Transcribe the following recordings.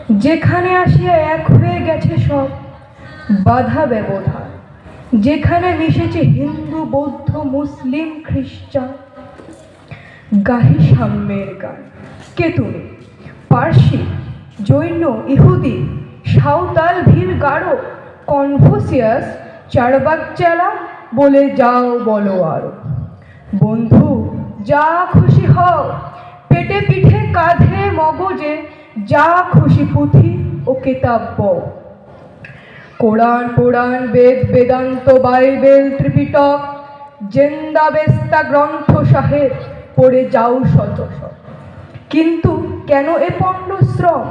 যেখানে আসিয়া এক হয়ে গেছে সব বাধা ব্যবধান, যেখানে মিশেছে হিন্দু বৌদ্ধ মুসলিম খ্রিস্টান, গাহি সাম্যের গান। কে তুমি? পার্সি, জৈন, ইহুদি, সাঁওতাল, ভীল, গারো, কনফুসিয়াস, চারবাক চেলা, বলে যাও বলো আরো। বন্ধু, যা খুশি হও, পেটে পিঠে কাঁধে মগজে, যা খুশি পুঁথি ও কেতাব বও। কোরআন পুরাণ বেদ বেদান্ত বাইবেল ত্রিপিটক জেন্দা বেস্তা গ্রন্থ সাহেব পড়ে যাও শত শত। কিন্তু কেন এ পণ্ডশ্রম?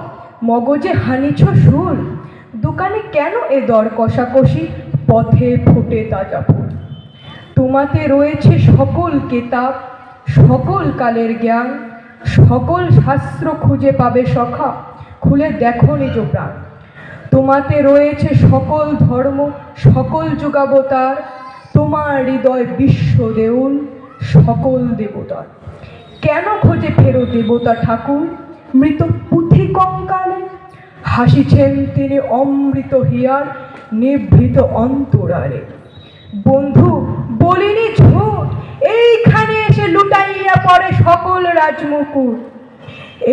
মগজে হানিছ শুল? দোকানে কেন এ দর কষাকষি? পথে ফোটে তাজা ফুল। তোমাতে রয়েছে সকল কেতাব, সকল কালের জ্ঞান, সকল শাস্ত্র খুঁজে পাবে সখা, খুলে দেখো নিজ প্রাণ। তোমাতে রয়েছে সকল ধর্ম, সকল যুগাবতার, তোমার হৃদয় বিশ্ব দেউল, সকল দেবতার। কেন খোঁজে ফেরো দেবতা ঠাকুর মৃত পুঁথি কঙ্কালে? হাসিছেন তিনি অমৃত হিয়ার নিভৃত অন্তরালে। বন্ধু, বলিনি ঝুট, এইখানে এসে লুটাইয়া পড়ে সকল রাজমুকুট।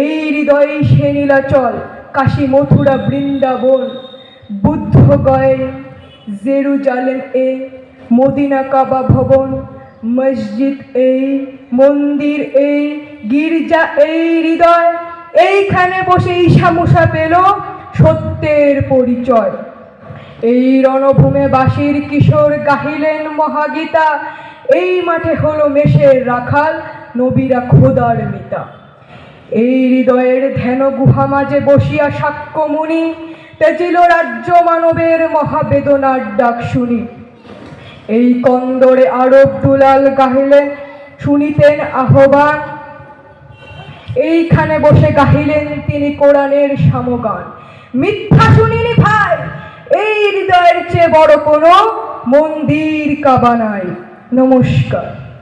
এই হৃদয়ে সে নীলাচল, কাশী মথুরা বৃন্দাবন, বুদ্ধ গয়ে জেরুজালেম এই, মদিনা কাবা ভবন, মসজিদ এই, মন্দির এই, গির্জা এই হৃদয়। এইখানে বসে ঈশামুষা পেল সত্যের পরিচয়। এই রণভূমে বাঁশির কিশোর গাহিলেন মহাগীতা, এই মাঠে হলো মেষের রাখাল, নবীরা খোদার মিতা। এই হৃদয়ের ধ্যান গুহা মাঝে বসিয়া সাক্ষ্যমুনি তেজিল রাজ্য মানবের মহাবেদনার ডাক শুনি। এই কন্দরে আরব দুলাল গাহিলেন, শুনিতেন আহ্বান, এইখানে বসে গাহিলেন তিনি কোরআনের সামগান। মিথ্যা শুনিনি ভাই, এই হৃদয়ের চেয়ে বড় কোনো মন্দির কাবা নাই। নমস্কার।